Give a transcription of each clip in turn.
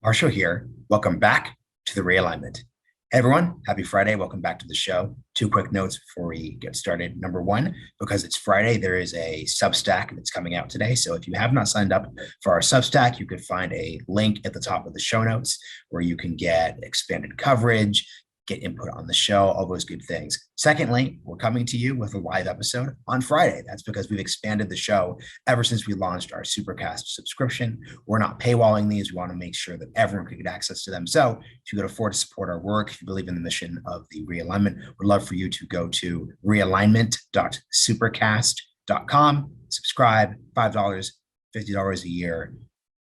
Marshall here. Welcome back to the Realignment. Hey everyone, happy Friday. Welcome back to the show. Two quick notes before we get started. Number one, because it's Friday, there is a Substack that's coming out today. So if you have not signed up for our Substack, you can find a link at the top of the show notes where you can get expanded coverage, get input on the show, all those good things. Secondly, we're coming to you with a live episode on Friday. That's because we've expanded the show ever since we launched our Supercast subscription. We're not paywalling these. We want to make sure that everyone can get access to them. So if you could afford to support our work, if you believe in the mission of the Realignment, we'd love for you to go to realignment.supercast.com, subscribe, $5, $50 a year,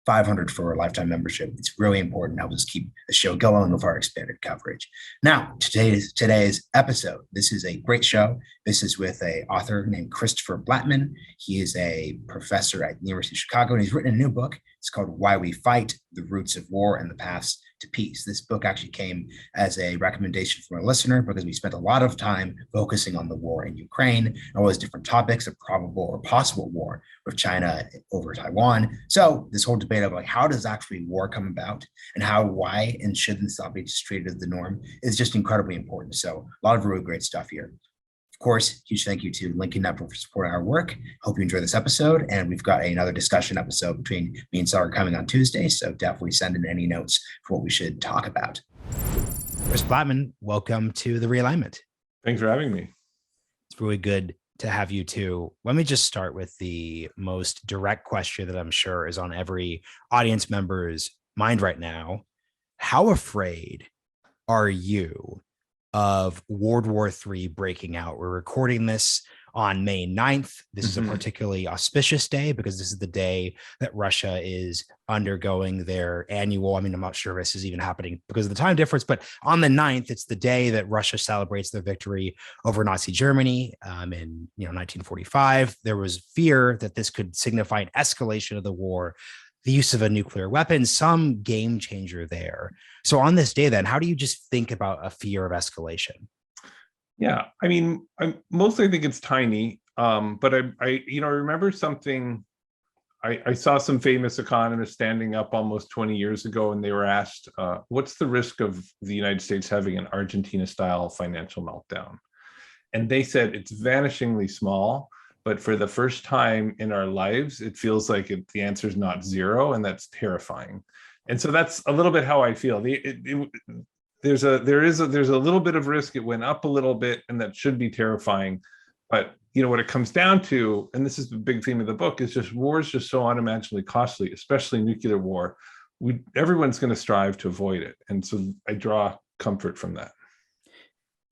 500 for a lifetime membership. It's really important. Helps us keep the show going with our expanded coverage. Now, today's episode. This is a great show. This is with an author named Christopher Blattman. He is a professor at the University of Chicago, and he's written a new book. It's called Why We Fight: The Roots of War and the Paths to Peace. This book actually came as a recommendation from a listener because we spent a lot of time focusing on the war in Ukraine and all those different topics of probable or possible war with China over Taiwan. So this whole debate of like, how does actually war come about and how, why, and should this not be just treated as the norm is just incredibly important. So a lot of really great stuff here. Of course, huge thank you to Lincoln Network for supporting our work. Hope you enjoy this episode. And we've got another discussion episode between me and Sarah coming on Tuesday. So definitely send in any notes for what we should talk about. Chris Blattman, welcome to the Realignment. Thanks for having me. It's really good to have you too. Let me just start with the most direct question that I'm sure is on every audience member's mind right now. How afraid are you of World War III breaking out? We're recording this on May 9th. This is a particularly auspicious day because this is the day that Russia is undergoing their annual, I'm not sure if this is even happening because of the time difference, but on the 9th, it's the day that Russia celebrates their victory over Nazi Germany in 1945. There was fear that this could signify an escalation of the war, the use of a nuclear weapon, some game changer there. So on this day, then, how do you just think about a fear of escalation? Yeah, I mostly think it's tiny, but I remember something. I saw some famous economists standing up almost 20 years ago, and they were asked, "What's the risk of the United States having an Argentina-style financial meltdown?" And they said it's vanishingly small. But for the first time in our lives, it feels like the answer is not zero, and that's terrifying. And so that's a little bit how I feel. There's a little bit of risk. It went up a little bit, and that should be terrifying. But what it comes down to, and this is the big theme of the book, is just war is just so unimaginably costly, especially nuclear war. Everyone's going to strive to avoid it, and so I draw comfort from that.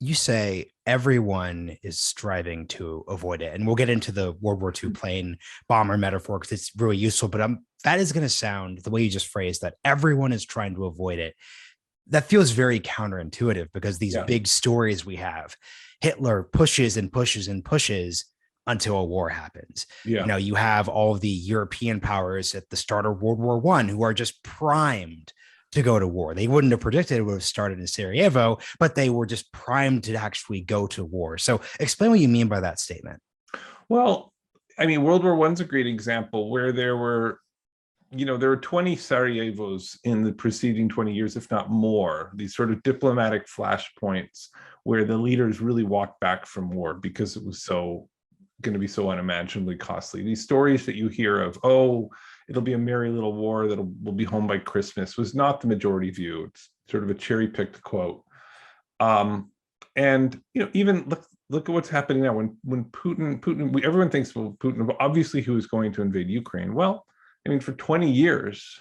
You say everyone is striving to avoid it. And we'll get into the World War II plane bomber metaphor because it's really useful. But that is going to sound, the way you just phrased that, everyone is trying to avoid it. That feels very counterintuitive because these big stories we have, Hitler pushes and pushes and pushes until a war happens. Yeah. You have all of the European powers at the start of World War I who are just primed to go to war. They wouldn't have predicted it would have started in Sarajevo, but they were just primed to actually go to war. So explain what you mean by that statement. Well, World War I's a great example where there were 20 Sarajevos in the preceding 20 years, if not more, these sort of diplomatic flashpoints where the leaders really walked back from war because it was going to be so unimaginably costly. These stories that you hear of, it'll be a merry little war we'll be home by Christmas, was not the majority view. It's sort of a cherry-picked quote. And even look at what's happening now. When Putin, everyone thinks, well, Putin, obviously he was going to invade Ukraine. Well, for 20 years,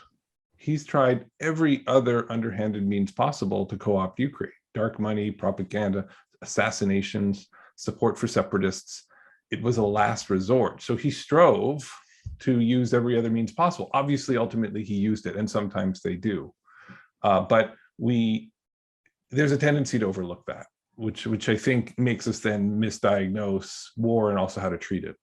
he's tried every other underhanded means possible to co-opt Ukraine. Dark money, propaganda, assassinations, support for separatists. It was a last resort. So he strove to use every other means possible. Obviously, ultimately, he used it, and sometimes they do. But there's a tendency to overlook that, which I think makes us then misdiagnose war and also how to treat it.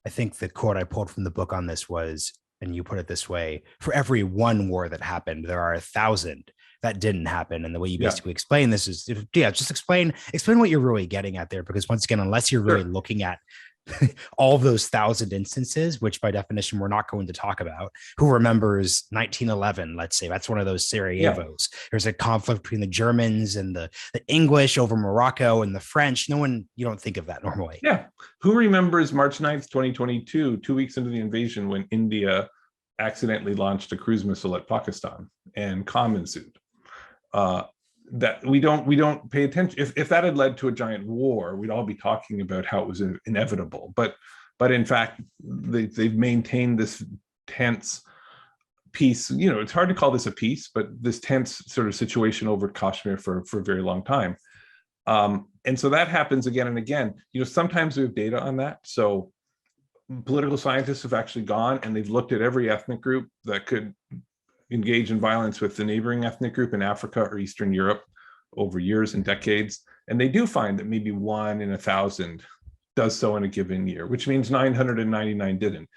I think the quote I pulled from the book on this was, and you put it this way, for every one war that happened, there are 1,000 that didn't happen. And the way you basically explain this is, just explain what you're really getting at there, because once again, unless you're really looking at all those 1,000 instances, which by definition we're not going to talk about. Who remembers 1911? Let's say that's one of those Yeah. Sarajevos. There's a conflict between the Germans and the English over Morocco and the French. No one, you don't think of that normally. Yeah. Who remembers March 9th, 2022, 2 weeks into the invasion, when India accidentally launched a cruise missile at Pakistan and calm ensued? That we don't pay attention. If that had led to a giant war, we'd all be talking about how it was inevitable. But in fact, they've maintained this tense peace. It's hard to call this a peace, but this tense sort of situation over Kashmir for a very long time. And so that happens again and again. Sometimes we have data on that. So political scientists have actually gone and they've looked at every ethnic group that could engage in violence with the neighboring ethnic group in Africa or Eastern Europe over years and decades. And they do find that maybe 1 in 1,000 does so in a given year, which means 999 didn't.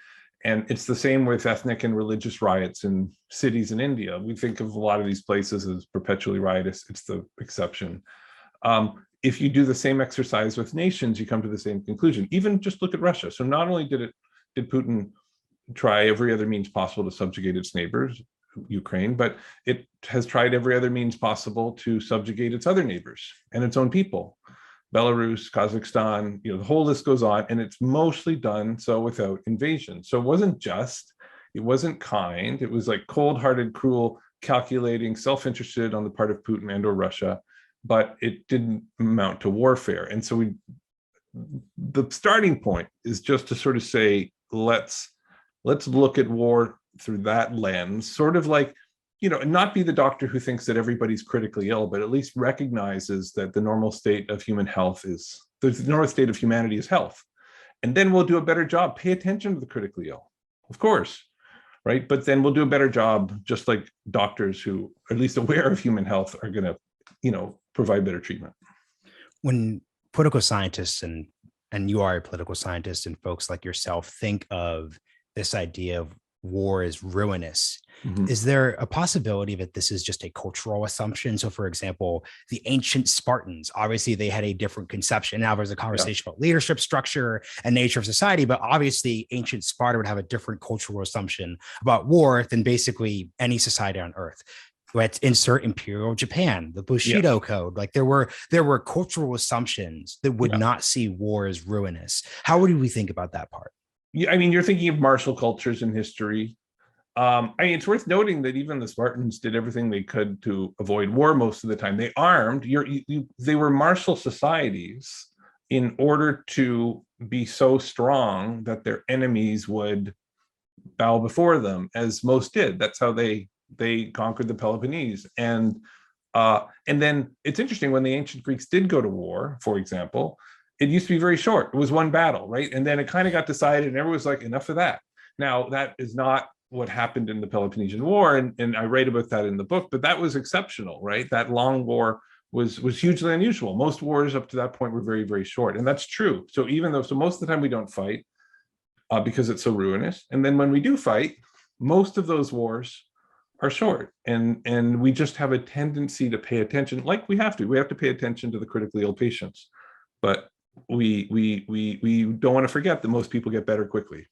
And it's the same with ethnic and religious riots in cities in India. We think of a lot of these places as perpetually riotous. It's the exception. If you do the same exercise with nations, you come to the same conclusion. Even just look at Russia. So not only did Putin try every other means possible to subjugate its neighbors, Ukraine, but it has tried every other means possible to subjugate its other neighbors and its own people. Belarus, Kazakhstan, the whole list goes on, and it's mostly done so without invasion. So it wasn't just, it wasn't kind, it was like cold-hearted, cruel, calculating, self-interested on the part of Putin and or Russia, but it didn't amount to warfare. And so the starting point is just to sort of say, let's look at war through that lens, sort of like, and not be the doctor who thinks that everybody's critically ill, but at least recognizes that the normal state of human health is, the normal state of humanity is health. And then we'll do a better job. Pay attention to the critically ill, of course, right? But then we'll do a better job, just like doctors who are at least aware of human health are going to, provide better treatment. When political scientists and you are a political scientist and folks like yourself think of this idea of war is ruinous, is there a possibility that this is just a cultural assumption? So for example, the ancient Spartans, obviously they had a different conception. Now there's a conversation about leadership structure and nature of society, but obviously ancient Sparta would have a different cultural assumption about war than basically any society on earth. Let's insert Imperial Japan, the Bushido Code. Like there were cultural assumptions that would not see war as ruinous. How would we think about that part? Yeah, I mean, you're thinking of martial cultures in history. It's worth noting that even the Spartans did everything they could to avoid war most of the time. They armed. They were martial societies in order to be so strong that their enemies would bow before them, as most did. That's how they conquered the Peloponnese. And then it's interesting, when the ancient Greeks did go to war, for example, it used to be very short. It was one battle, right? And then it kind of got decided and everyone was like, enough of that. Now, that is not what happened in the Peloponnesian War. And I write about that in the book, but that was exceptional, right? That long war was hugely unusual. Most wars up to that point were very, very short. And that's true. So most of the time we don't fight because it's so ruinous. And then when we do fight, most of those wars are short. And we just have a tendency to pay attention, like we have to pay attention to the critically ill patients. But we don't want to forget that most people get better quickly.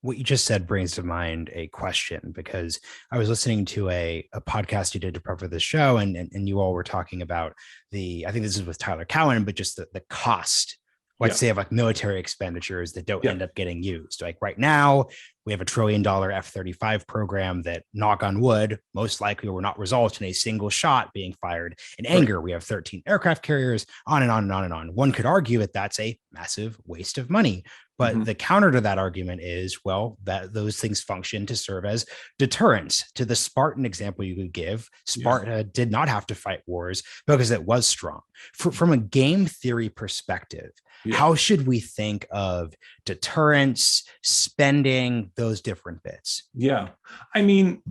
What you just said brings to mind a question, because I was listening to a podcast you did to prep for the show, and you all were talking about I think this is with Tyler Cowen, but just the cost, let's say, of like military expenditures that don't end up getting used. Like right now, we have $1 trillion F-35 program that, knock on wood, most likely will not result in a single shot being fired in anger. We have 13 aircraft carriers, on and on and on and on. One could argue that that's a massive waste of money. But the counter to that argument is, well, that those things function to serve as deterrence. To the Spartan example you could give, Sparta did not have to fight wars because it was strong. From a game theory perspective, how should we think of deterrence, spending, those different bits? Yeah, I mean,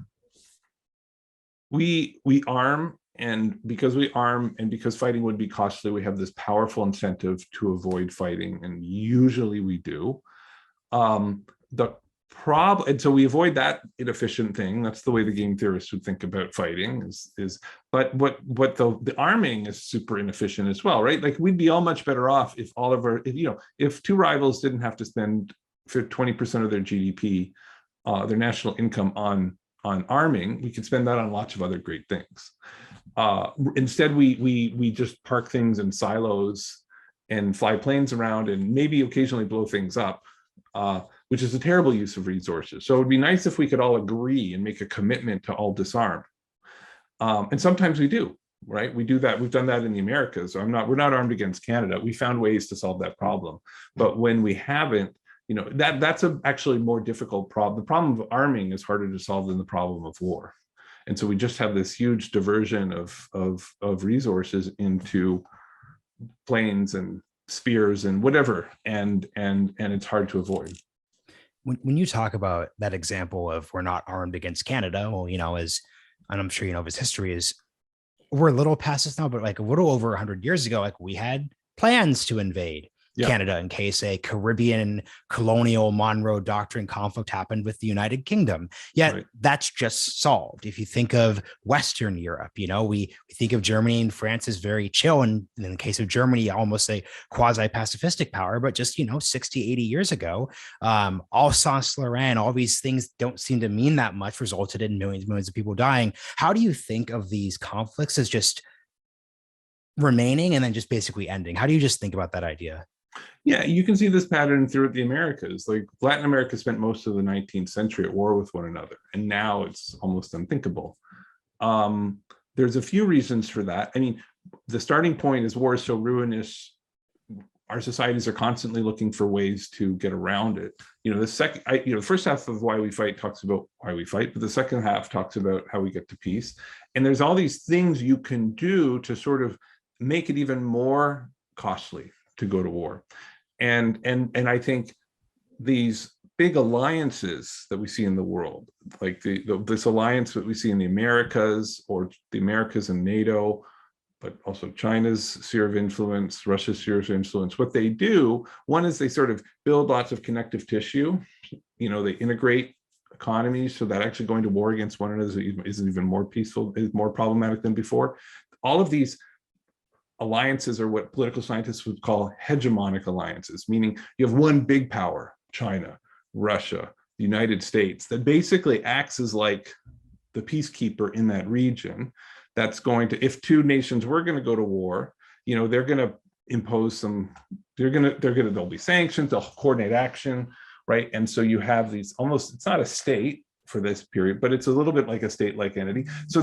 we arm, and because we arm and because fighting would be costly, we have this powerful incentive to avoid fighting, and usually we do. The And so we avoid that inefficient thing. That's the way the game theorists would think about fighting but what the arming is super inefficient as well, right? Like we'd be all much better off if all of our, if two rivals didn't have to spend 20% of their GDP, their national income on arming. We could spend that on lots of other great things. Instead, we just park things in silos and fly planes around and maybe occasionally blow things up, which is a terrible use of resources. So it would be nice if we could all agree and make a commitment to all disarm. And sometimes we do, right? We do that. We've done that in the Americas. We're not armed against Canada. We found ways to solve that problem. But when we haven't, that's actually more difficult problem. The problem of arming is harder to solve than the problem of war. And so we just have this huge diversion of resources into planes and spears and whatever, and it's hard to avoid. When you talk about that example of we're not armed against Canada, well, and I'm sure of his history is we're a little past this now, but like a little over 100 years ago, like we had plans to invade Canada in case a Caribbean colonial Monroe Doctrine conflict happened with the United Kingdom. Yet that's just solved. If you think of Western Europe, we think of Germany and France as very chill. And in the case of Germany, almost a quasi-pacifistic power, but just, 60, 80 years ago, Alsace-Lorraine, all these things don't seem to mean that much, resulted in millions of people dying. How do you think of these conflicts as just remaining and then just basically ending? How do you just think about that idea? Yeah, you can see this pattern throughout the Americas. Like Latin America spent most of the 19th century at war with one another, and now it's almost unthinkable. There's a few reasons for that. I mean, the starting point is war is so ruinous. Our societies are constantly looking for ways to get around it. The first half of Why We Fight talks about why we fight, but the second half talks about how we get to peace. And there's all these things you can do to sort of make it even more costly to go to war. And I think these big alliances that we see in the world, like this alliance that we see in the Americas, or the Americas and NATO, but also China's sphere of influence, Russia's sphere of influence, what they do, one is they sort of build lots of connective tissue. They integrate economies so that actually going to war against one another is even more peaceful, is more problematic than before. All of these alliances are what political scientists would call hegemonic alliances, meaning you have one big power, China, Russia, the United States, that basically acts as like the peacekeeper in that region. That's going to, if two nations were going to go to war, they're going to impose there'll be sanctions, they'll coordinate action, right? And so you have these it's not a state for this period, but it's a little bit like a state-like entity. So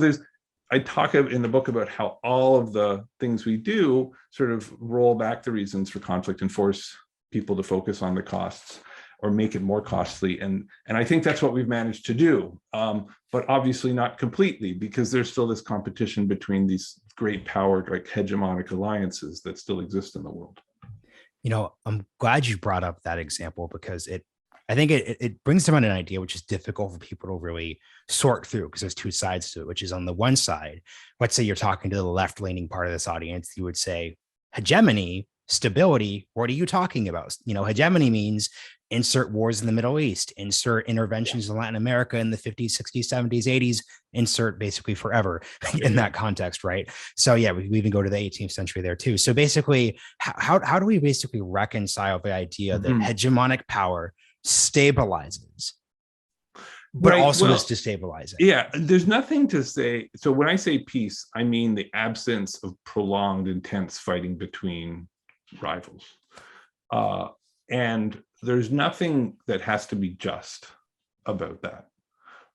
I talk in the book about how all of the things we do sort of roll back the reasons for conflict and force people to focus on the costs or make it more costly. And I think that's what we've managed to do, but obviously not completely, because there's still this competition between these great power, like hegemonic alliances that still exist in the world. I'm glad you brought up that example, because I think it brings to mind an idea which is difficult for people to really sort through, because there's two sides to it, which is on the one side, let's say you're talking to the left-leaning part of this audience, you would say hegemony, stability, what are you talking about? Hegemony means insert wars in the Middle East, insert interventions in Latin America in the 50s, 60s, 70s, 80s, insert basically forever in that context, right? So yeah, we even go to the 18th century there too. So basically, how do we basically reconcile the idea that hegemonic power stabilizes, but also is destabilizing? Yeah, there's nothing to say. So when I say peace, I mean the absence of prolonged, intense fighting between rivals. And there's nothing that has to be just about that,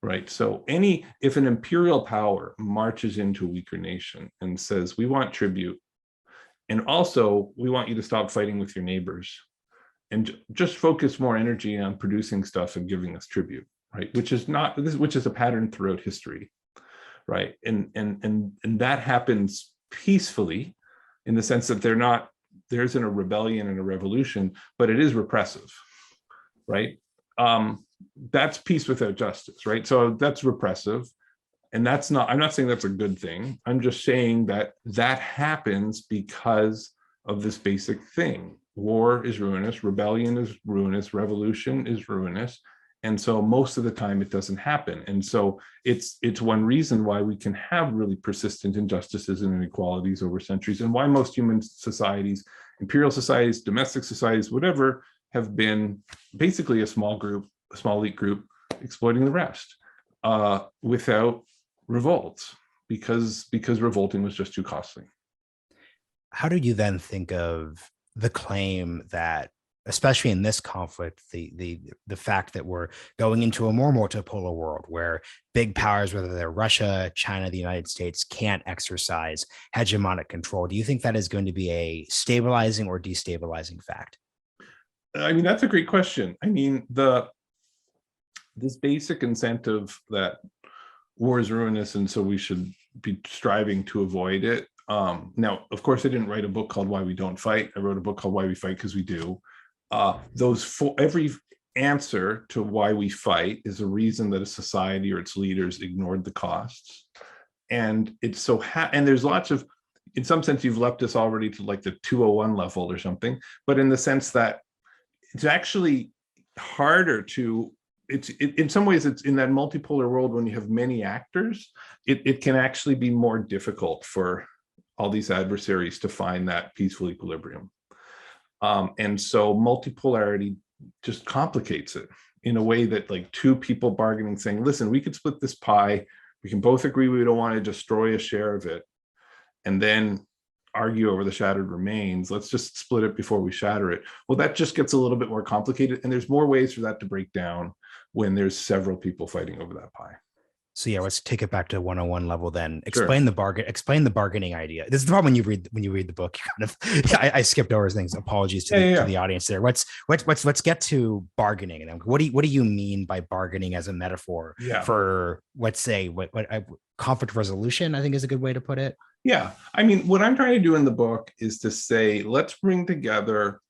right? So if an imperial power marches into a weaker nation and says, we want tribute, and also we want you to stop fighting with your neighbors and just focus more energy on producing stuff and giving us tribute, right? Which is a pattern throughout history, right? And that happens peacefully, in the sense that there isn't a rebellion and a revolution, but it is repressive, right? That's peace without justice, right? So that's repressive. And I'm not saying that's a good thing. I'm just saying that happens because of this basic thing. War is ruinous, rebellion is ruinous, revolution is ruinous. And so most of the time it doesn't happen. And so it's one reason why we can have really persistent injustices and inequalities over centuries, and why most human societies, imperial societies, domestic societies, whatever, have been basically a small elite group exploiting the rest without revolts, because revolting was just too costly. How do you then think of the claim that, especially in this conflict, the fact that we're going into a more multipolar world where big powers, whether they're Russia, China, the United States, can't exercise hegemonic control? Do you think that is going to be a stabilizing or destabilizing fact? I mean, that's a great question. I mean, this basic incentive that war is ruinous, and so we should be striving to avoid it. Now, of course, I didn't write a book called Why We Don't Fight. I wrote a book called Why We Fight Because We Do. Every answer to why we fight is a reason that a society or its leaders ignored the costs. And it's so, and there's lots of, in some sense, you've left us already to like the 201 level or something, but in the sense that it's actually harder to, in some ways, it's in that multipolar world when you have many actors, it can actually be more difficult for all these adversaries to find that peaceful equilibrium. And so multipolarity just complicates it in a way that, like, two people bargaining saying, listen, we could split this pie. We can both agree we don't want to destroy a share of it and then argue over the shattered remains. Let's just split it before we shatter it. Well, that just gets a little bit more complicated. And there's more ways for that to break down when there's several people fighting over that pie. So yeah, let's take it back to 101 level then. Sure. Explain the bargaining idea. This is the problem when you read the book. You kind of, I skipped over things. Apologies to the audience there. Let's get to bargaining. And what do you mean by bargaining as a metaphor for, let's say, what conflict resolution, I think, is a good way to put it. Yeah, I mean, what I'm trying to do in the book is to say, let's bring together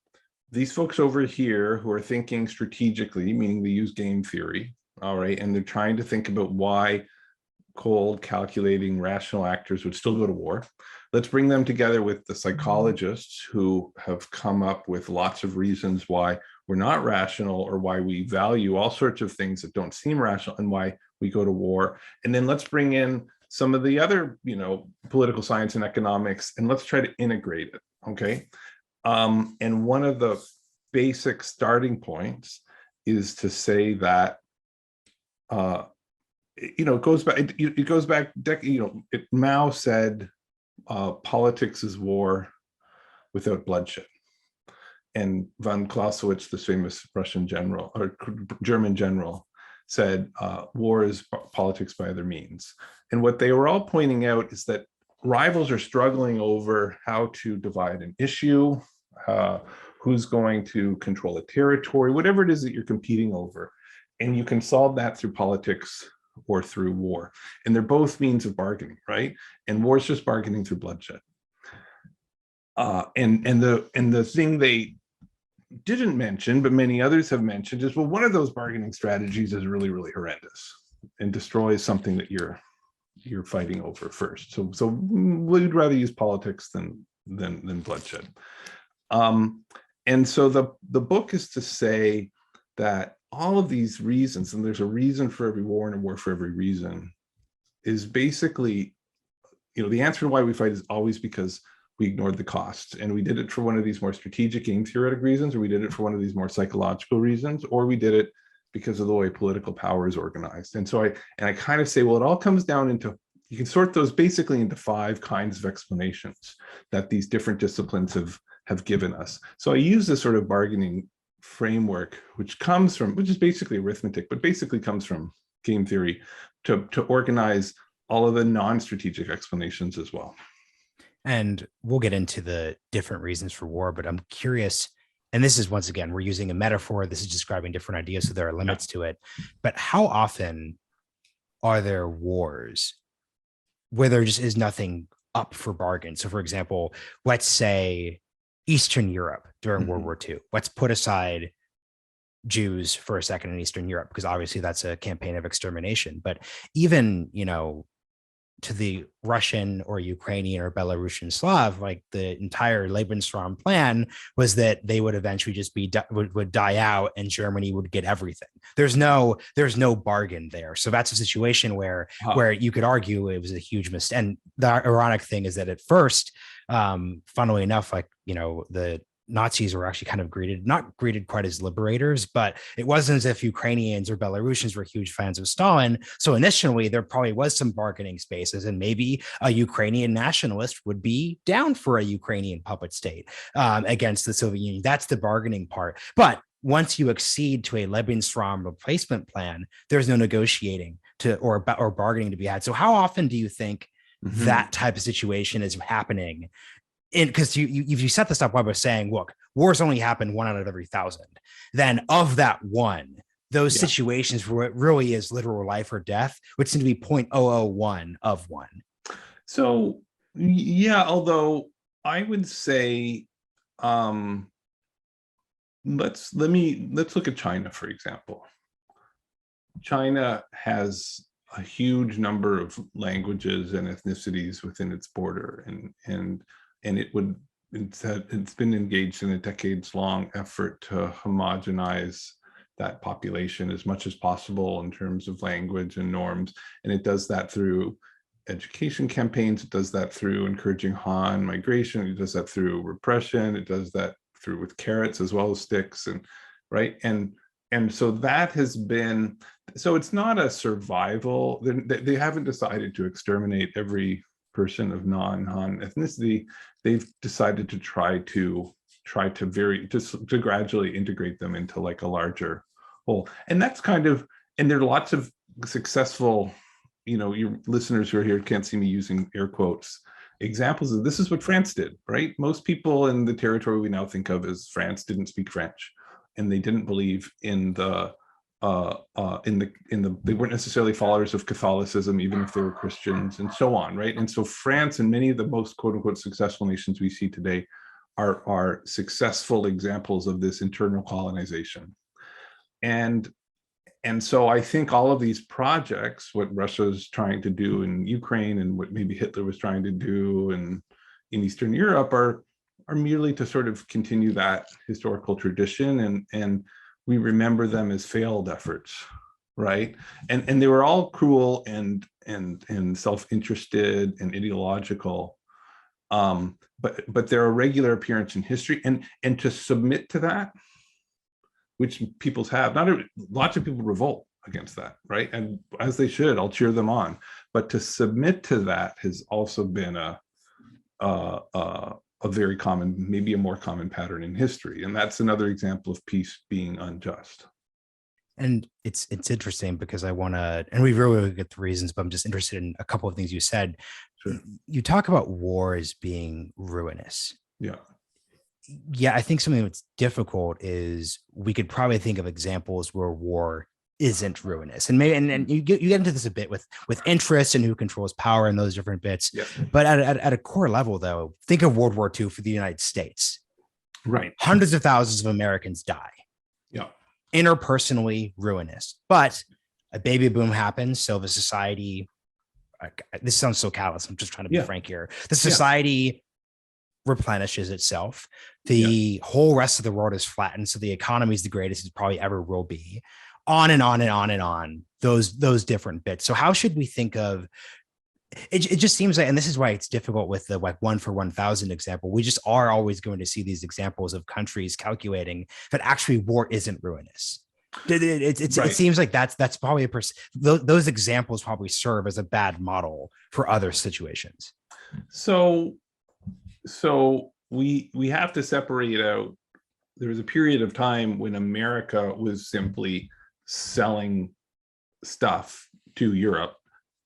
these folks over here who are thinking strategically, meaning they use game theory. All right. And they're trying to think about why cold, calculating, rational actors would still go to war. Let's bring them together with the psychologists who have come up with lots of reasons why we're not rational, or why we value all sorts of things that don't seem rational, and why we go to war. And then let's bring in some of the other, political science and economics, and let's try to integrate it. Okay. And one of the basic starting points is to say that it goes back Mao said politics is war without bloodshed, and von Clausewitz, this famous Russian general or German general, said war is politics by other means. And what they were all pointing out is that rivals are struggling over how to divide an issue, who's going to control a territory, whatever it is that you're competing over. And you can solve that through politics or through war. And they're both means of bargaining, right? And war is just bargaining through bloodshed. And the thing they didn't mention, but many others have mentioned, is, well, one of those bargaining strategies is really, really horrendous and destroys something that you're fighting over first. So we'd rather use politics than bloodshed. And so the book is to say that all of these reasons, and there's a reason for every war and a war for every reason, is basically, the answer to why we fight is always because we ignored the costs. And we did it for one of these more strategic game theoretic reasons, or we did it for one of these more psychological reasons, or we did it because of the way political power is organized. And so I kind of say, well, it all comes down into, you can sort those basically into 5 kinds of explanations that these different disciplines have given us. So I use this sort of bargaining framework, which is basically arithmetic, but basically comes from game theory, to organize all of the non-strategic explanations as well. And we'll get into the different reasons for war, but I'm curious, and this is, once again, we're using a metaphor. This is describing different ideas, so there are limits to it. But how often are there wars where there just is nothing up for bargain? So, for example, let's say Eastern Europe during World War II. Let's put aside Jews for a second in Eastern Europe, because obviously that's a campaign of extermination. But even, to the Russian or Ukrainian or Belarusian Slav, like the entire Lebensraum plan was that they would eventually just would die out and Germany would get everything. There's no bargain there. So that's a situation where you could argue it was a huge mistake. And the ironic thing is that at first, funnily enough, like, the Nazis were actually kind of not greeted quite as liberators, but it wasn't as if Ukrainians or Belarusians were huge fans of Stalin. So initially, there probably was some bargaining spaces, and maybe a Ukrainian nationalist would be down for a Ukrainian puppet state against the Soviet Union. That's the bargaining part. But once you accede to a Lebensraum replacement plan, there's no negotiating or bargaining to be had. So how often do you think that type of situation is happening? Because you set this up by saying, look, wars only happen 1 out of every 1,000. Then of that one, those situations where it really is literal life or death would seem to be 0.001 of one. So yeah, although I would say, let's look at China, for example. China has a huge number of languages and ethnicities within its border, and it's been engaged in a decades-long effort to homogenize that population as much as possible in terms of language and norms. And it does that through education campaigns. It does that through encouraging Han migration. It does that through repression. It does that through with carrots as well as sticks, and right. And so that has been, so it's not a survival. They haven't decided to exterminate every person of non-Han ethnicity. They've decided to try to gradually integrate them into like a larger whole. And that's kind of, and there are lots of successful, your listeners who are here can't see me using air quotes, examples of this is what France did, right? Most people in the territory we now think of as France didn't speak French, and they didn't believe in the they weren't necessarily followers of Catholicism, even if they were Christians, and so on, right? And so France and many of the most quote unquote successful nations we see today are successful examples of this internal colonization. And so I think all of these projects, what Russia's trying to do in Ukraine and what maybe Hitler was trying to do in Eastern Europe are merely to sort of continue that historical tradition, and we remember them as failed efforts, right? And they were all cruel and self-interested and ideological, but they're a regular appearance in history, and to submit to that, which peoples have, lots of people revolt against that, right? And as they should, I'll cheer them on. But to submit to that has also been a very common, maybe a more common pattern in history. And that's another example of peace being unjust. And it's interesting because I want to, and we really get the reasons, but I'm just interested in a couple of things you said. Sure. You talk about war as being ruinous. Yeah. Yeah, I think something that's difficult is we could probably think of examples where war isn't ruinous, and maybe and you get into this a bit with interest and who controls power and those different bits. Yeah. But at a core level, though, think of World War II for the United States. Right. Hundreds of thousands of Americans die. Yeah. Interpersonally ruinous, but a baby boom happens. So the society, this sounds so callous, I'm just trying to be frank here. The society replenishes itself. The whole rest of the world is flattened. So the economy is the greatest it probably ever will be. On and on and on and on, those different bits. So how should we think of it? It just seems like, and this is why it's difficult with the like 1 for 1,000 example. We just are always going to see these examples of countries calculating that actually war isn't ruinous. It seems like that's probably those examples probably serve as a bad model for other situations. So we have to separate out. There was a period of time when America was simply selling stuff to Europe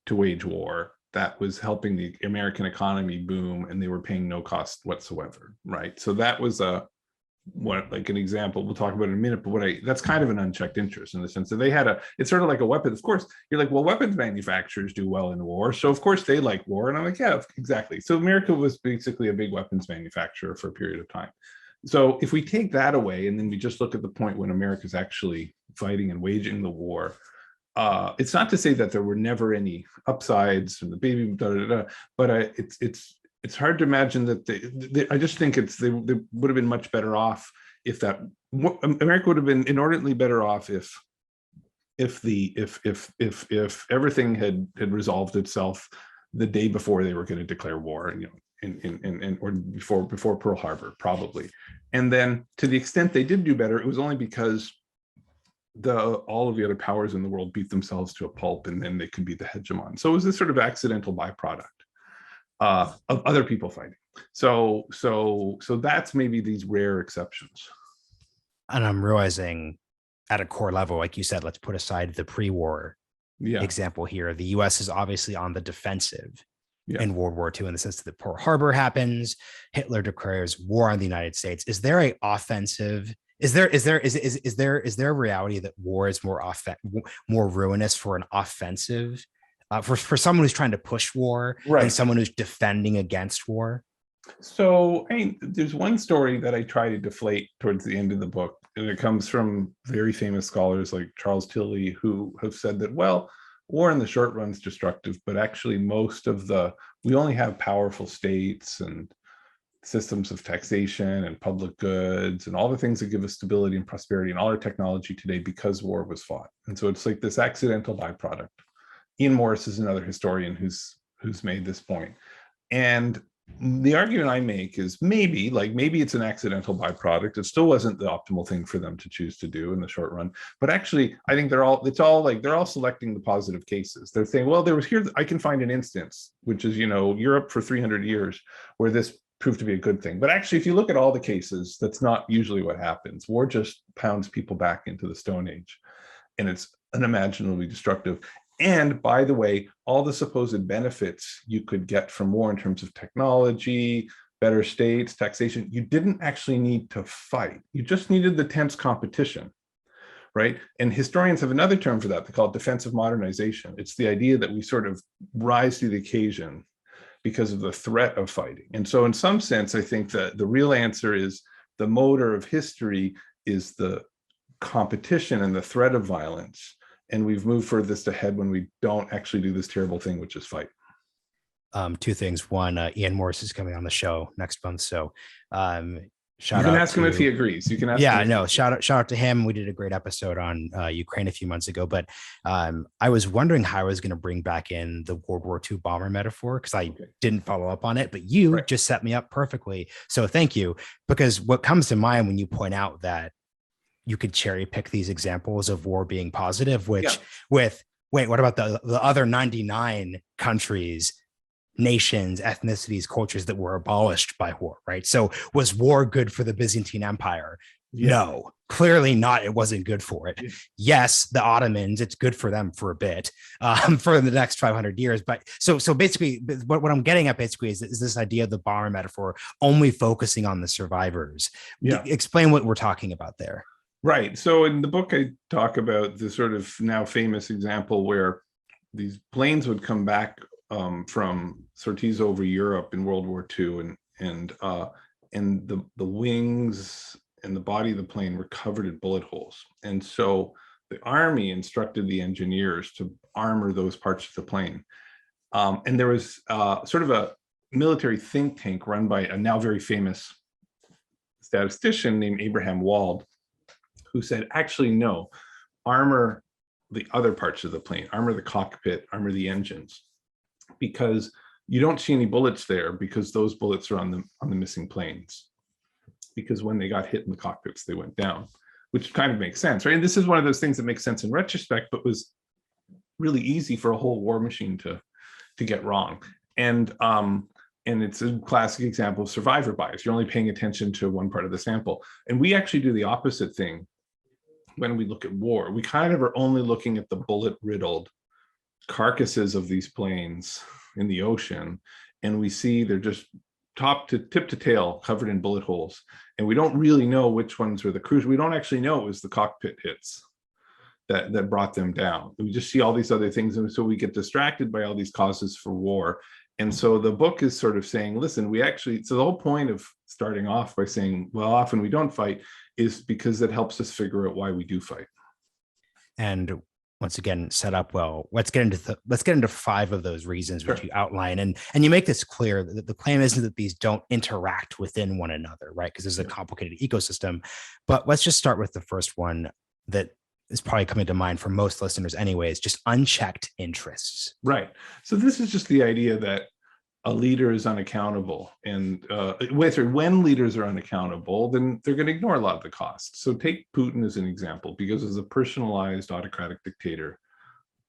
to wage war that was helping the American economy boom, and they were paying no cost whatsoever, right? So that was an example we'll talk about in a minute, but that's kind of an unchecked interest in the sense that it's sort of like a weapon. Of course, you're like, well, weapons manufacturers do well in war, so of course they like war. And I'm like, yeah, exactly. So America was basically a big weapons manufacturer for a period of time. So if we take that away and then we just look at the point when America's actually fighting and waging the war, it's not to say that there were never any upsides from the baby, but it's hard to imagine that I just think they would have been much better off if America would have been inordinately better off if everything had resolved itself the day before they were going to declare war, and or before Pearl Harbor, probably. And then to the extent they did do better, it was only because all of the other powers in the world beat themselves to a pulp, and then they could be the hegemon. So it was this sort of accidental byproduct of other people fighting. So that's maybe these rare exceptions. And I'm realizing at a core level, like you said, let's put aside the pre-war example here. The US is obviously on the defensive in World War II, in the sense that Pearl Harbor happens, Hitler declares war on the United States. Is there a offensive? Is there a reality that war is more ruinous for an offensive, for someone who's trying to push war, right, and someone who's defending against war? So, I mean, there's one story that I try to deflate towards the end of the book, and it comes from very famous scholars like Charles Tilly, who have said that, well, war in the short run is destructive, but actually we only have powerful states and systems of taxation and public goods and all the things that give us stability and prosperity and all our technology today because war was fought. And so it's like this accidental byproduct. Ian Morris is another historian who's made this point. And the argument I make is maybe it's an accidental byproduct. It still wasn't the optimal thing for them to choose to do in the short run. But actually, I think they're all selecting the positive cases. They're saying, well, I can find an instance, which is, Europe for 300 years, where this proved to be a good thing. But actually, if you look at all the cases, that's not usually what happens. War just pounds people back into the Stone Age, and it's unimaginably destructive. And by the way, all the supposed benefits you could get from war in terms of technology, better states, taxation, you didn't actually need to fight. You just needed the tense competition, right? And historians have another term for that. They call it defensive modernization. It's the idea that we sort of rise to the occasion because of the threat of fighting. And so in some sense, I think that the real answer is the motor of history is the competition and the threat of violence. And we've moved furthest ahead when we don't actually do this terrible thing, which is fight. Two things. One, Ian Morris is coming on the show next month. So you can ask him if he agrees. You can ask him. Shout out to him. We did a great episode on Ukraine a few months ago, but I was wondering how I was going to bring back in the World War II bomber metaphor, because I didn't follow up on it, but you just set me up perfectly. So thank you, because what comes to mind when you point out that you could cherry pick these examples of war being positive, what about the other 99 countries, nations, ethnicities, cultures that were abolished by war, right? So was war good for the Byzantine Empire? No, clearly not. It wasn't good for it. Yes, the Ottomans, it's good for them for a bit, for the next 500 years. But so basically, what I'm getting at basically is this idea of the bomber metaphor only focusing on the survivors. Explain what we're talking about there. Right. So in the book, I talk about the sort of now famous example where these planes would come back from sorties over Europe in World War II, and the wings and the body of the plane were covered in bullet holes. And so the Army instructed the engineers to armor those parts of the plane. And there was sort of a military think tank run by a now very famous statistician named Abraham Wald, who said, actually, no, armor the other parts of the plane, armor the cockpit, armor the engines, because you don't see any bullets there, because those bullets are on the missing planes, because when they got hit in the cockpits, they went down, which kind of makes sense, right? And this is one of those things that makes sense in retrospect, but was really easy for a whole war machine to get wrong. And it's a classic example of survivor bias. You're only paying attention to one part of the sample. And we actually do the opposite thing when we look at war. We kind of are only looking at the bullet-riddled carcasses of these planes in the ocean, and we see they're just tip to tail covered in bullet holes. And we don't really know which ones were the crews. We don't actually know it was the cockpit hits that brought them down. We just see all these other things, and so we get distracted by all these causes for war. And so the book is sort of saying, listen, so the whole point of starting off by saying, well, often we don't fight, is because it helps us figure out why we do fight. And once again set up well. Let's get into 5 of those reasons which Sure. you outline, and you make this clear that the claim isn't that these don't interact within one another, right? Because there's a complicated ecosystem. But let's just start with the first one that is probably coming to mind for most listeners anyways, just unchecked interests. Right. So this is just the idea that a leader is unaccountable, and when leaders are unaccountable, then they're going to ignore a lot of the costs. So take Putin as an example, because as a personalized autocratic dictator,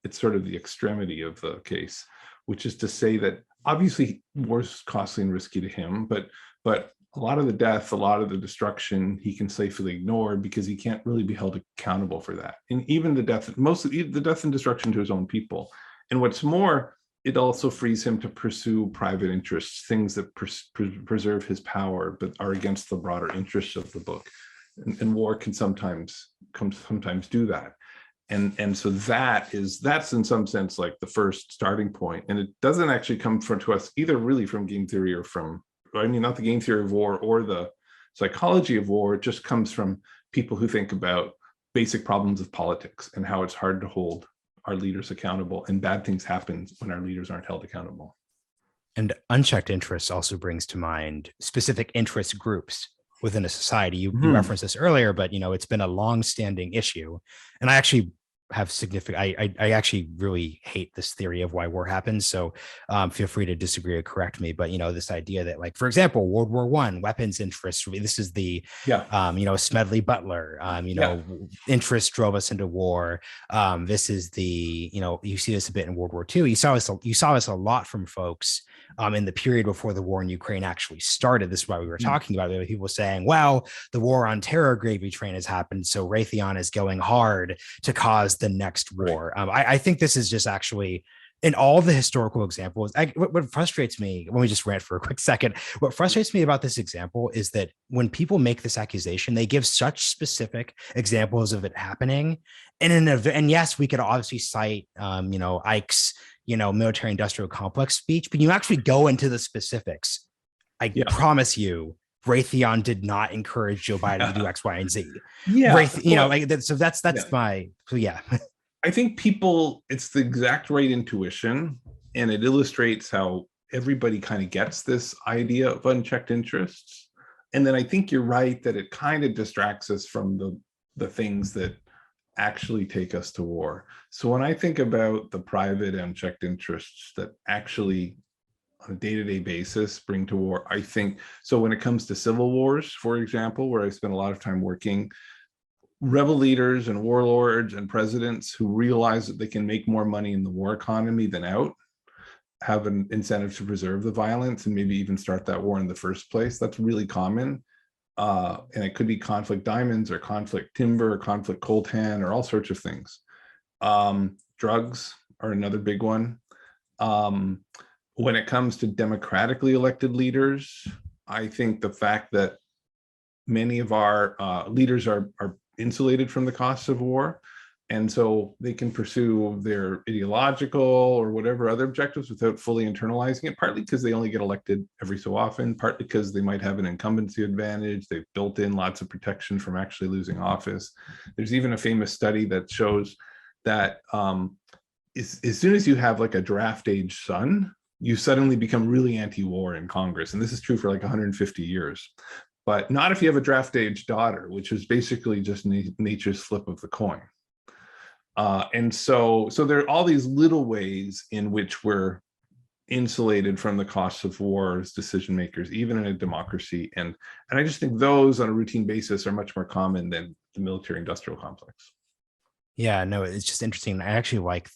it's sort of the extremity of the case, which is to say that obviously war is costly and risky to him, but a lot of the death, a lot of the destruction, he can safely ignore because he can't really be held accountable for that. And even the death, most of the death and destruction to his own people. And what's more, it also frees him to pursue private interests, things that preserve his power, but are against the broader interests of the book. And war can sometimes do that. And so that's in some sense like the first starting point. And it doesn't actually come to us either really from game theory or from, I mean, not the game theory of war or the psychology of war. It just comes from people who think about basic problems of politics and how it's hard to hold our leaders accountable, and bad things happen when our leaders aren't held accountable. And unchecked interests also brings to mind specific interest groups within a society. You referenced this earlier, but it's been a long-standing issue. And I actually have significant, I actually really hate this theory of why war happens. So feel free to disagree or correct me. But, this idea that, like, for example, World War I, weapons interests, this is the, Smedley Butler, interest drove us into war. This is the, you see this a bit in World War II. You saw this a lot from folks in the period before the war in Ukraine actually started. This is why we were talking about it. People saying, well, the war on terror gravy train has happened, so Raytheon is going hard to cause the next war. I think this is just actually, in all the historical examples, what frustrates me, let me just rant for a quick second. What frustrates me about this example is that when people make this accusation, they give such specific examples of it happening. And yes, we could obviously cite, Ike's, military industrial complex speech, but you actually go into the specifics. I promise you, Raytheon did not encourage Joe Biden to do X, Y, and Z. So that's my. I think it's the exact right intuition, and it illustrates how everybody kind of gets this idea of unchecked interests. And then I think you're right that it kind of distracts us from the things that actually take us to war. So when I think about the private unchecked interests that actually on a day-to-day basis bring to war, I think, so when it comes to civil wars, for example, where I spent a lot of time working, rebel leaders and warlords and presidents who realize that they can make more money in the war economy than out have an incentive to preserve the violence and maybe even start that war in the first place. That's really common. And it could be conflict diamonds or conflict timber or conflict coltan or all sorts of things. Drugs are another big one. When it comes to democratically elected leaders, I think the fact that many of our leaders are insulated from the costs of war, and so they can pursue their ideological or whatever other objectives without fully internalizing it, partly because they only get elected every so often, partly because they might have an incumbency advantage. They've built in lots of protection from actually losing office. There's even a famous study that shows that as soon as you have like a draft age son, you suddenly become really anti-war in Congress. And this is true for like 150 years. But not if you have a draft age daughter, which is basically just nature's flip of the coin. And so there are all these little ways in which we're insulated from the costs of war as decision makers, even in a democracy. And I just think those on a routine basis are much more common than the military industrial complex. Yeah, no, it's just interesting. I actually like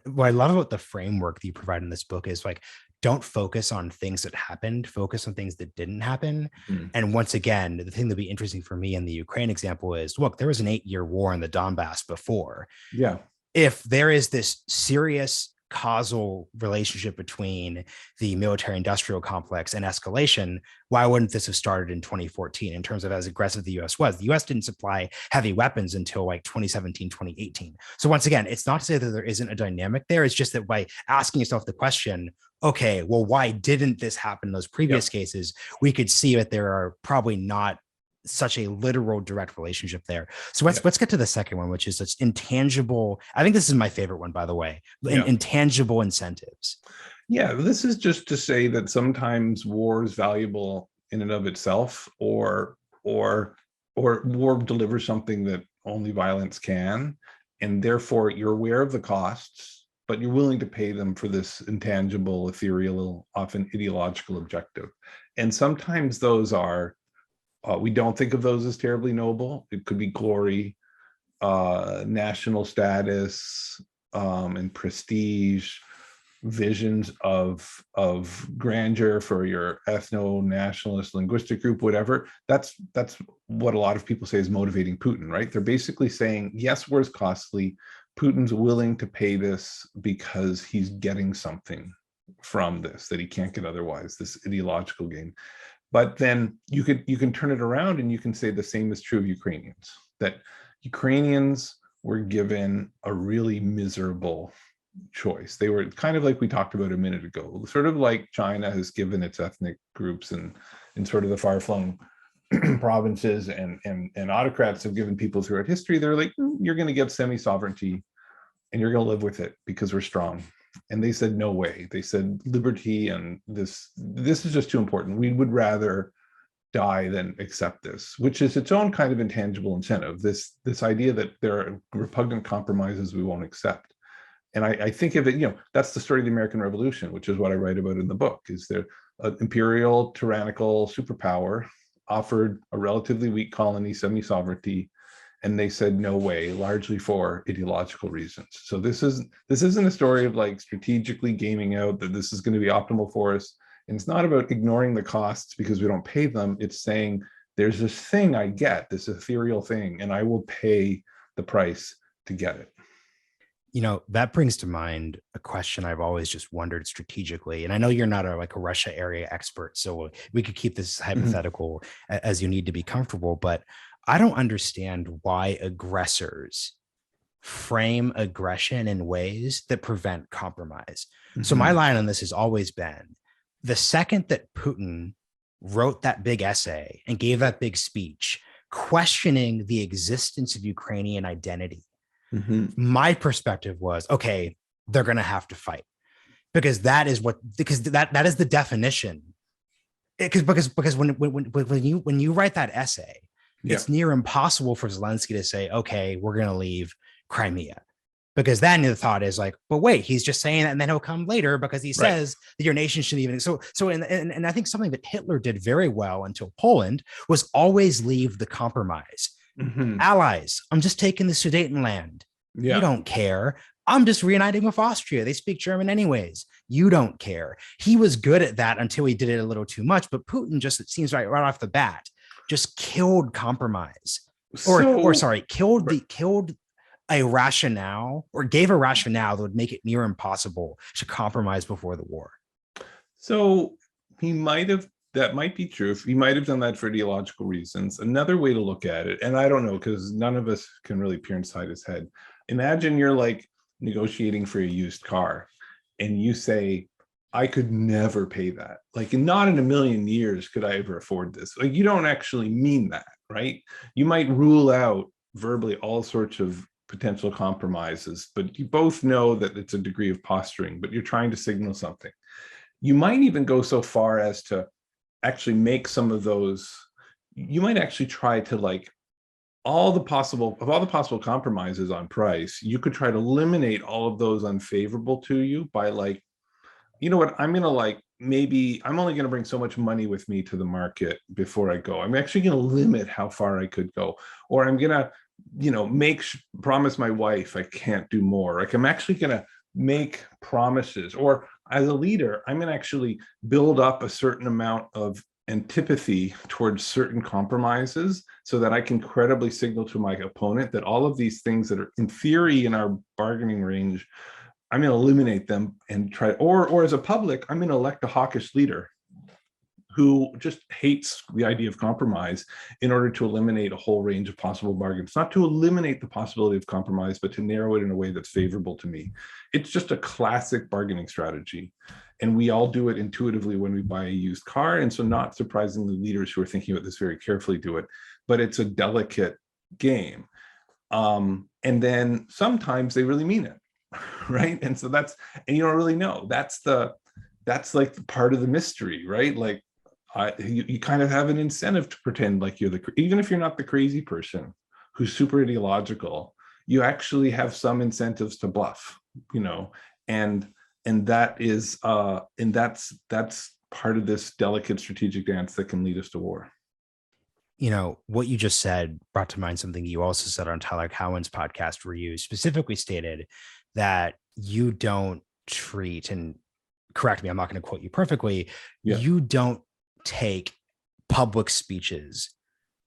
what I love about the framework that you provide in this book is like, don't focus on things that happened, focus on things that didn't happen. And once again, the thing that'd be interesting for me in the Ukraine example is, look, there was an 8-year war in the Donbass before. Yeah. If there is this serious causal relationship between the military industrial complex and escalation, why wouldn't this have started in 2014 in terms of as aggressive the US was? The US didn't supply heavy weapons until like 2017, 2018. So once again, it's not to say that there isn't a dynamic there. It's just that by asking yourself the question, okay, well, why didn't this happen in those previous cases? We could see that there are probably not such a literal direct relationship there. So let's get to the second one, which is it's intangible. I think this is my favorite one, by the way. Intangible incentives. Yeah, this is just to say that sometimes war is valuable in and of itself, or war delivers something that only violence can, and therefore you're aware of the costs, but you're willing to pay them for this intangible, ethereal, often ideological objective. And sometimes those are, we don't think of those as terribly noble. It could be glory, national status, and prestige, visions of grandeur for your ethno-nationalist linguistic group, whatever. That's what a lot of people say is motivating Putin, right? They're basically saying, yes, war is costly. Putin's willing to pay this because he's getting something from this that he can't get otherwise, this ideological gain. But then you can turn it around and you can say the same is true of Ukrainians, that Ukrainians were given a really miserable choice. They were kind of like we talked about a minute ago, sort of like China has given its ethnic groups and in sort of the far-flung provinces and autocrats have given people throughout history. They're like, you're going to get semi-sovereignty and you're going to live with it because we're strong. And they said, no way. They said liberty and this is just too important. We would rather die than accept this, which is its own kind of intangible incentive. This idea that there are repugnant compromises we won't accept. And I think of it, that's the story of the American Revolution, which is what I write about in the book, is there an imperial tyrannical superpower offered a relatively weak colony semi-sovereignty, and they said no way, largely for ideological reasons. So this isn't a story of like strategically gaming out that this is going to be optimal for us. And it's not about ignoring the costs because we don't pay them. It's saying there's this thing I get, this ethereal thing, and I will pay the price to get it. That brings to mind a question I've always just wondered strategically. And I know you're not a Russia area expert, so we could keep this hypothetical as you need to be comfortable, but I don't understand why aggressors frame aggression in ways that prevent compromise. So my line on this has always been, the second that Putin wrote that big essay and gave that big speech questioning the existence of Ukrainian identity, my perspective was, okay, they're going to have to fight, because that is the definition. Because when you write that essay, it's near impossible for Zelensky to say, okay, we're going to leave Crimea, because then the thought is like, but wait, he's just saying that and then he'll come later because he says that your nation shouldn't even. So and I think something that Hitler did very well until Poland was always leave the compromise. Allies, I'm just taking the Sudetenland. You don't care. I'm just reuniting with Austria. They speak German anyways. You don't care. He was good at that until he did it a little too much. But Putin just, it seems right off the bat, just killed compromise, killed a rationale, or gave a rationale that would make it near impossible to compromise before the war. So that might be true. He might have done that for ideological reasons. Another way to look at it, and I don't know, because none of us can really peer inside his head. Imagine you're like negotiating for a used car and you say, I could never pay that. Like, not in a million years could I ever afford this. Like, you don't actually mean that, right? You might rule out verbally all sorts of potential compromises, but you both know that it's a degree of posturing, but you're trying to signal something. You might even go so far as to actually make some of those, you might actually try to, like, all the possible compromises on price, you could try to eliminate all of those unfavorable to you by, like, you know what, I'm going to, like, maybe I'm only going to bring so much money with me to the market before I go. I'm actually going to limit how far I could go, or I'm going to, promise my wife I can't do more. Like, I'm actually going to make promises, or as a leader, I'm going to actually build up a certain amount of antipathy towards certain compromises so that I can credibly signal to my opponent that all of these things that are in theory in our bargaining range, I'm going to eliminate them and try, or as a public, I'm going to elect a hawkish leader who just hates the idea of compromise in order to eliminate a whole range of possible bargains, not to eliminate the possibility of compromise, but to narrow it in a way that's favorable to me. It's just a classic bargaining strategy. And we all do it intuitively when we buy a used car. And so, not surprisingly, leaders who are thinking about this very carefully do it. but it's a delicate game. And then sometimes they really mean it, right? And so and you don't really know. That's like the part of the mystery, right? Like you kind of have an incentive to pretend like even if you're not the crazy person who's super ideological, you actually have some incentives to bluff, and that's part of this delicate strategic dance that can lead us to war. What you just said brought to mind something you also said on Tyler Cowen's podcast, where you specifically stated that you don't treat, and correct me, I'm not going to quote you perfectly, you don't take public speeches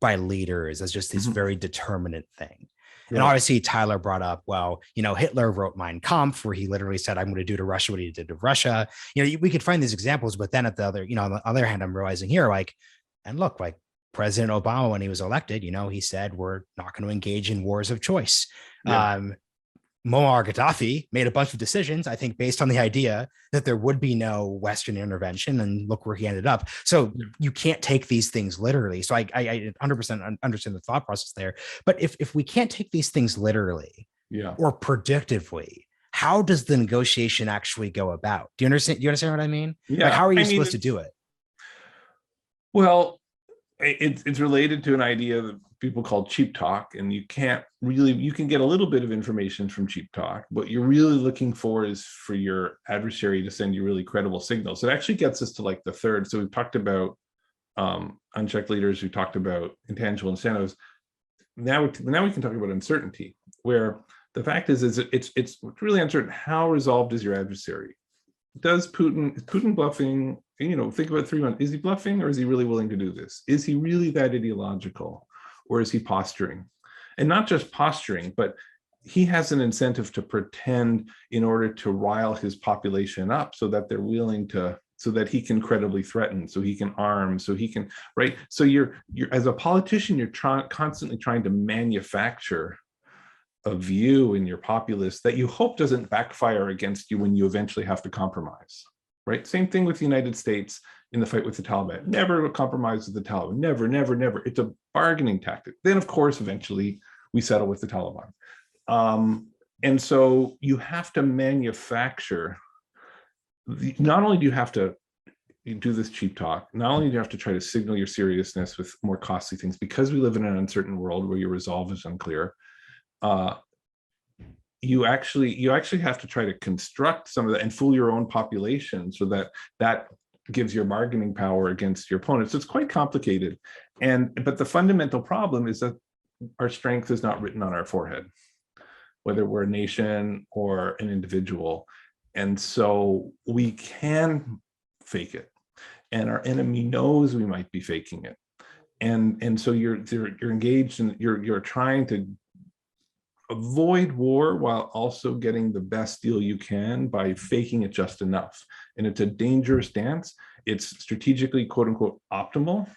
by leaders as just this very determinate thing. Right. And obviously Tyler brought up, well, Hitler wrote Mein Kampf, where he literally said, I'm going to do to Russia what he did to Russia. We could find these examples, but then at the other, on the other hand, I'm realizing here, and look, President Obama, when he was elected, he said, we're not going to engage in wars of choice. Yeah. Muammar Gaddafi made a bunch of decisions, I think, based on the idea that there would be no Western intervention, and look where he ended up. So you can't take these things literally. So I 100% understand the thought process there. But if we can't take these things literally or predictively, how does the negotiation actually go about? Do you understand what I mean? Yeah. How are you supposed to do it? Well, it's related to an idea that people call cheap talk, and you can get a little bit of information from cheap talk. What you're really looking for is for your adversary to send you really credible signals. It actually gets us to the third. So we've talked about unchecked leaders, we talked about intangible incentives. Now we can talk about uncertainty, where the fact is it's really uncertain. How resolved is your adversary? Is Putin bluffing? Think about 3 months. Is he bluffing, or is he really willing to do this? Is he really that ideological, or is he posturing? And not just posturing, but he has an incentive to pretend in order to rile his population up so that they're willing to, so that he can credibly threaten, so he can arm, so he can, right? So you're as a politician, you're constantly trying to manufacture a view in your populace that you hope doesn't backfire against you when you eventually have to compromise, right? Same thing with the United States in the fight with the Taliban. Never compromise with the Taliban, never, never, never. It's a bargaining tactic. Then, of course, eventually we settle with the Taliban. And so you have to manufacture, not only do you have to do this cheap talk, not only do you have to try to signal your seriousness with more costly things, because we live in an uncertain world where your resolve is unclear, you actually have to try to construct some of that and fool your own population so that gives your bargaining power against your opponent. So it's quite complicated. But the fundamental problem is that our strength is not written on our forehead, whether we're a nation or an individual. And so we can fake it, and our enemy knows we might be faking it. And so you're engaged, and you're trying to avoid war while also getting the best deal you can by faking it just enough. And it's a dangerous dance. It's strategically, quote unquote, optimal,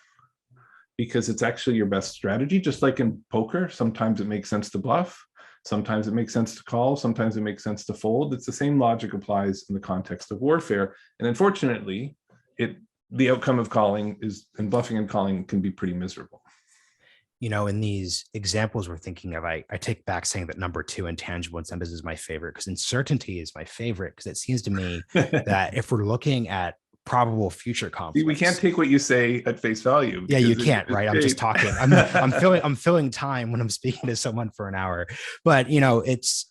because it's actually your best strategy. Just like in poker, sometimes it makes sense to bluff, sometimes it makes sense to call, sometimes it makes sense to fold. It's the same logic applies in the context of warfare. And unfortunately, the outcome of calling and bluffing and calling can be pretty miserable. In these examples we're thinking of, I take back saying that number 2, intangible incentives, is my favorite, because uncertainty is my favorite, because it seems to me that if we're looking at probable future conflicts, we can't take what you say at face value. Yeah, you can't, right? I'm just talking. I'm filling time when I'm speaking to someone for an hour. But it's,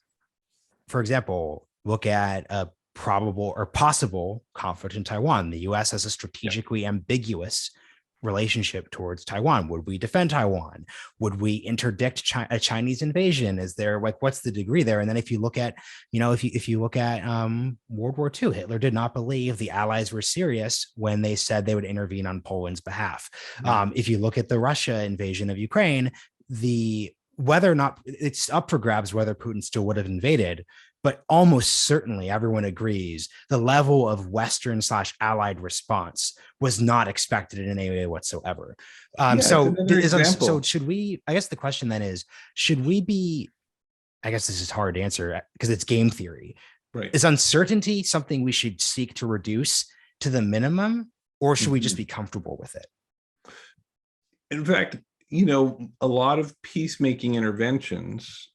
for example, look at a probable or possible conflict in Taiwan. The US has a strategically ambiguous relationship towards Taiwan. Would we defend Taiwan? Would we interdict a Chinese invasion? Is there what's the degree there? And then if you look at, if you look at World War II, Hitler did not believe the Allies were serious when they said they would intervene on Poland's behalf. If you look at the Russia invasion of Ukraine, whether or not it's up for grabs whether Putin still would have invaded, but almost certainly everyone agrees the level of Western/allied response was not expected in any way whatsoever. So should we, I guess the question then is, should we be, I guess this is hard to answer because it's game theory, right? Is uncertainty something we should seek to reduce to the minimum, or should we just be comfortable with it? In fact, a lot of peacemaking interventions,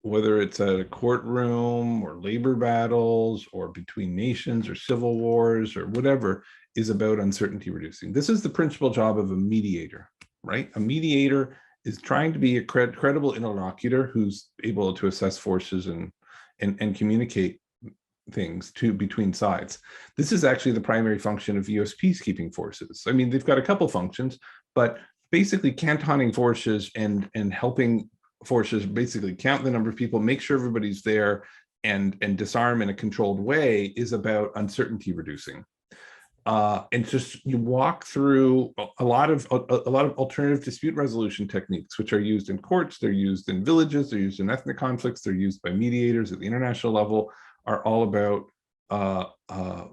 whether it's at a courtroom or labor battles or between nations or civil wars or whatever, is about uncertainty reducing. This is the principal job of a mediator, right? A mediator is trying to be a credible interlocutor who's able to assess forces and communicate things between sides. This is actually the primary function of US peacekeeping forces. I mean, they've got a couple functions, but basically cantoning forces and helping forces basically count the number of people, make sure everybody's there, and disarm in a controlled way is about uncertainty reducing. And just you walk through a lot of alternative dispute resolution techniques, which are used in courts, they're used in villages, they're used in ethnic conflicts, they're used by mediators at the international level, are all about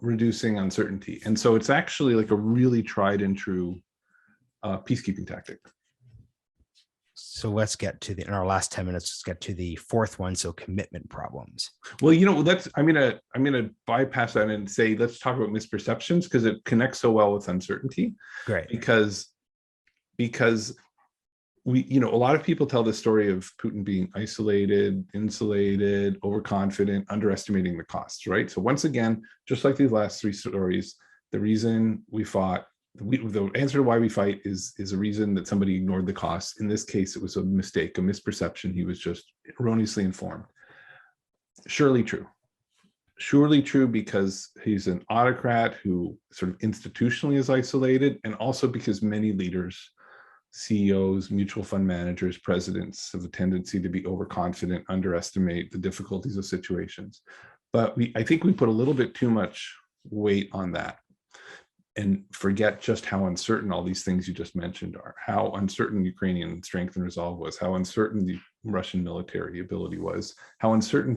reducing uncertainty. And so it's actually like a really tried and true peacekeeping tactic. So let's get to in our last 10 minutes, let's get to the fourth one. So commitment problems. Well, I'm gonna bypass that and say, let's talk about misperceptions, because it connects so well with uncertainty. Great. Because we, a lot of people tell the story of Putin being isolated, insulated, overconfident, underestimating the costs, right? So once again, just like these last three stories, the reason we fought, the answer to why we fight is a reason that somebody ignored the costs. In this case, it was a mistake, a misperception. He was just erroneously informed. Surely true, because he's an autocrat who sort of institutionally is isolated, and also because many leaders, CEOs, mutual fund managers, presidents have a tendency to be overconfident, underestimate the difficulties of situations. But I think we put a little bit too much weight on that and forget just how uncertain all these things you just mentioned are, how uncertain Ukrainian strength and resolve was, how uncertain the Russian military ability was, how uncertain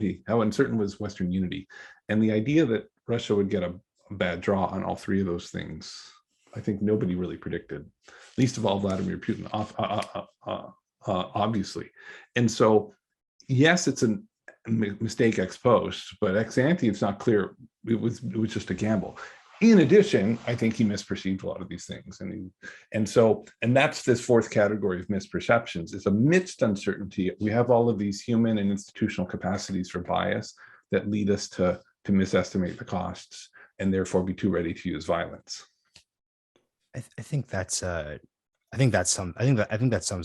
was Western unity. And the idea that Russia would get a bad draw on all three of those things, I think nobody really predicted, least of all Vladimir Putin, obviously. And so, yes, it's a mistake ex post, but ex ante, it's not clear. It was just a gamble. In addition, I think he misperceived a lot of these things. And that's this fourth category of misperceptions. Is amidst uncertainty, we have all of these human and institutional capacities for bias that lead us to misestimate the costs and therefore be too ready to use violence. I think that sums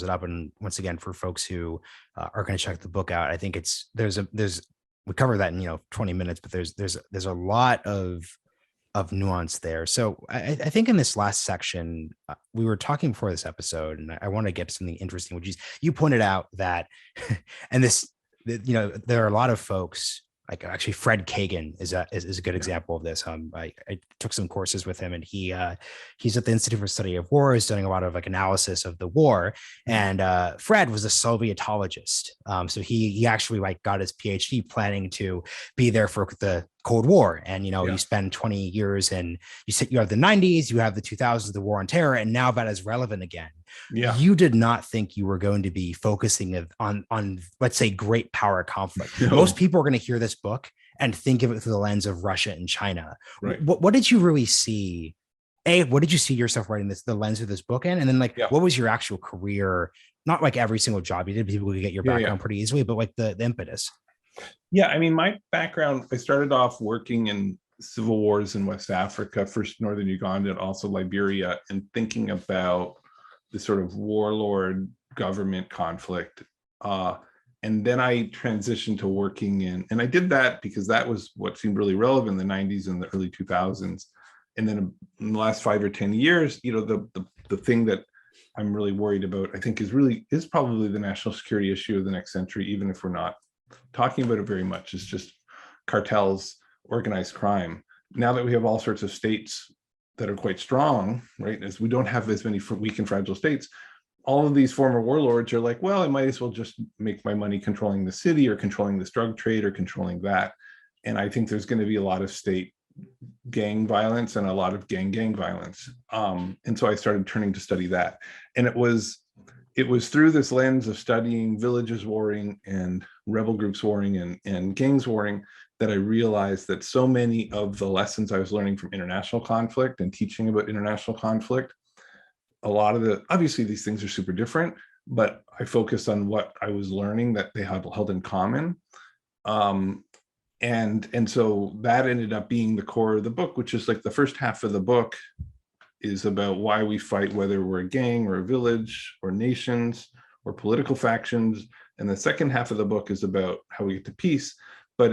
it up. And once again, for folks who are going to check the book out, I think we cover that in 20 minutes, but there's a lot of nuance there. So I think in this last section, we were talking before this episode, and I want to get to something interesting, which is you pointed out that, and there are a lot of folks, like actually Fred Kagan is a good example of this. I took some courses with him, and he's at the Institute for Study of War. He's doing a lot of analysis of the war. And Fred was a Sovietologist. So he actually got his PhD planning to be there for the Cold War. And, you spend 20 years and you have the 90s, you have the 2000s, the war on terror, and now that is relevant again. Yeah. You did not think you were going to be focusing on let's say, great power conflict. No. Most people are going to hear this book and think of it through the lens of Russia and China. Right. What did you really see? What did you see yourself writing the lens of this book in? And then what was your actual career? Not every single job you did, people could get your background pretty easily, but the impetus. Yeah, I mean, my background, I started off working in civil wars in West Africa, first Northern Uganda, and also Liberia, and thinking about the sort of warlord government conflict. And then I transitioned to working and I did that because that was what seemed really relevant in the 90s and the early 2000s. And then in the last 5 or 10 years, the thing that I'm really worried about, I think is probably the national security issue of the next century, even if we're not talking about it very much. It's just cartels, organized crime. Now that we have all sorts of states that are quite strong, right, as we don't have as many weak and fragile states, all of these former warlords are like, well, I might as well just make my money controlling the city or controlling this drug trade or controlling that. And I think there's going to be a lot of state gang violence and a lot of gang violence. And so I started turning to study that. And it was through this lens of studying villages warring and rebel groups warring and gangs warring that I realized that so many of the lessons I was learning from international conflict and teaching about international conflict a lot of obviously these things are super different, but I focused on what I was learning that they had held in common. And so that ended up being the core of the book, which is like the first half of the book is about why we fight, whether we're a gang or a village or nations or political factions. And the second half of the book is about how we get to peace. But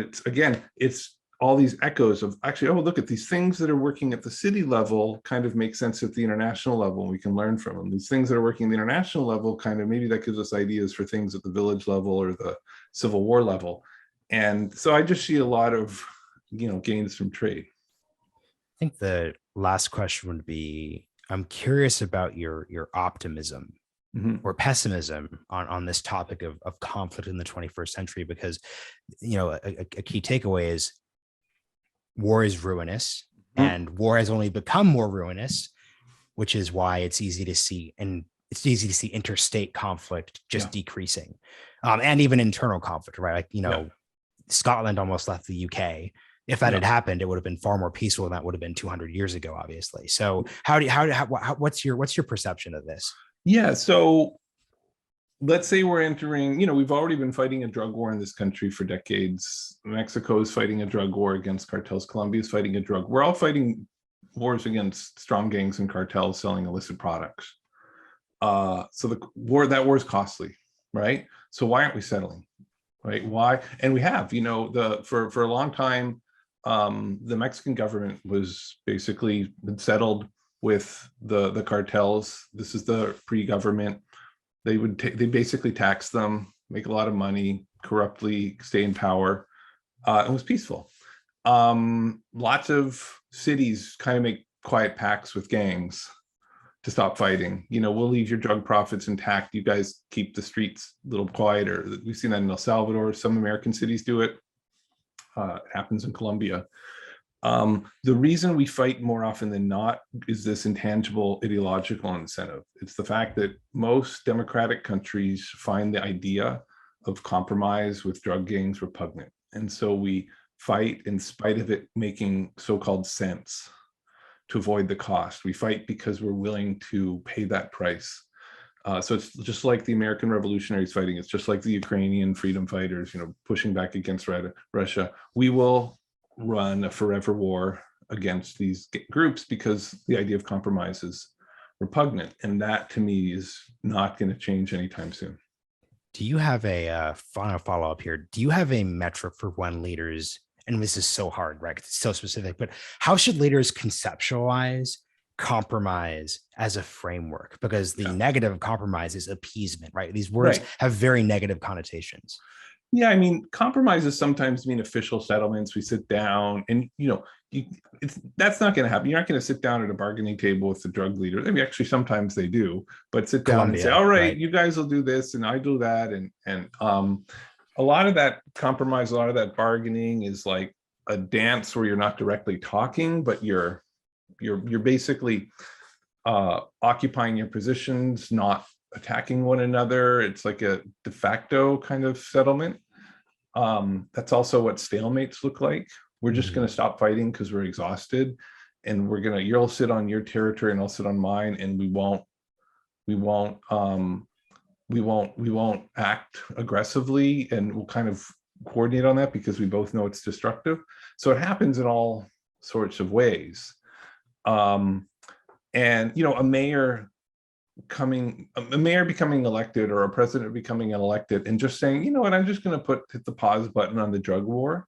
it's all these echoes of actually, oh, look at these things that are working at the city level kind of make sense at the international level, and we can learn from them. These things that are working at the international level, kind of maybe that gives us ideas for things at the village level or the Civil War level. And so I just see a lot of, gains from trade. I think the last question would be, I'm curious about your optimism or pessimism on this topic of conflict in the 21st century, because, a key takeaway is war is ruinous, and war has only become more ruinous, which is why it's easy to see interstate conflict just decreasing, and even internal conflict, right? Like, Scotland almost left the UK. If that had happened, it would have been far more peaceful than that would have been 200 years ago, obviously. So what's your perception of this? Yeah. So let's say we're entering, we've already been fighting a drug war in this country for decades. Mexico is fighting a drug war against cartels. Colombia is fighting a drug. We're all fighting wars against strong gangs and cartels selling illicit products. So that war is costly, right? So why aren't we settling? Right? Why? And we have, for a long time, the Mexican government was basically settled with the cartels. This is the pre-government. They basically tax them, make a lot of money, corruptly stay in power. It was peaceful. Lots of cities kind of make quiet pacts with gangs to stop fighting. We'll leave your drug profits intact. You guys keep the streets a little quieter. We've seen that in El Salvador. Some American cities do it. It happens in Colombia. The reason we fight more often than not is this intangible ideological incentive. It's the fact that most democratic countries find the idea of compromise with drug gangs repugnant. And so we fight in spite of it making so-called sense to avoid the cost. We fight because we're willing to pay that price. So it's just like the American revolutionaries fighting. It's just like the Ukrainian freedom fighters, pushing back against Russia. We will run a forever war against these groups because the idea of compromise is repugnant. And that, to me, is not going to change anytime soon. Do you have a final follow-up here? Do you have a metric for when leaders, and this is so hard, right? It's so specific, but how should leaders conceptualize compromise as a framework? Because the negative of compromise is appeasement, right? These words have very negative connotations. Yeah, compromises sometimes mean official settlements. We sit down and, that's not going to happen. You're not going to sit down at a bargaining table with the drug leader. Actually, sometimes they do, but sit down and say, all right, you guys will do this and I do that. And a lot of that compromise, a lot of that bargaining is like a dance where you're not directly talking, but you're basically occupying your positions, not attacking one another. It's like a de facto kind of settlement. That's also what stalemates look like. We're just going to stop fighting because we're exhausted, and you'll sit on your territory and I'll sit on mine, and we won't act aggressively, and we'll kind of coordinate on that because we both know it's destructive. So it happens in all sorts of ways. And a mayor becoming elected, or a president becoming elected, and just saying, I'm just going to hit the pause button on the drug war,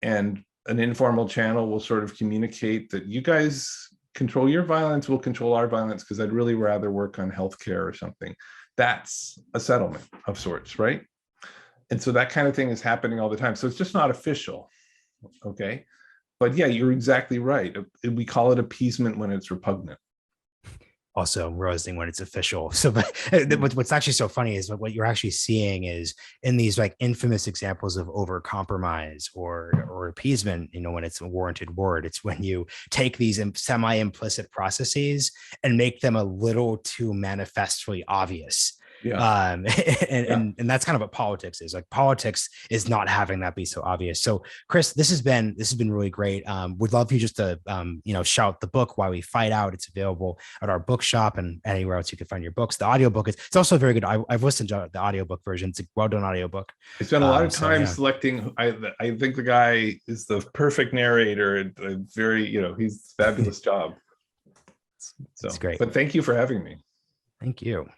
and an informal channel will sort of communicate that you guys control your violence, we'll control our violence, because I'd really rather work on healthcare or something. That's a settlement of sorts, right? And so that kind of thing is happening all the time. So it's just not official, okay? But yeah, you're exactly right. We call it appeasement when it's repugnant. Also realizing when it's official. So what's actually so funny is what you're actually seeing is in these like infamous examples of over compromise or appeasement, when it's a warranted word, it's when you take these semi-implicit processes and make them a little too manifestly obvious. Yeah. And that's kind of what politics is. Like politics is not having that be so obvious. So Chris, this has been really great. Would love you just to shout the book Why We Fight Out. It's available at our bookshop and anywhere else you can find your books. The audiobook it's also very good. I've listened to the audiobook version. It's a well done audiobook. I spent a lot of time selecting. I think the guy is the perfect narrator and very, he's fabulous job. So it's great. But thank you for having me. Thank you.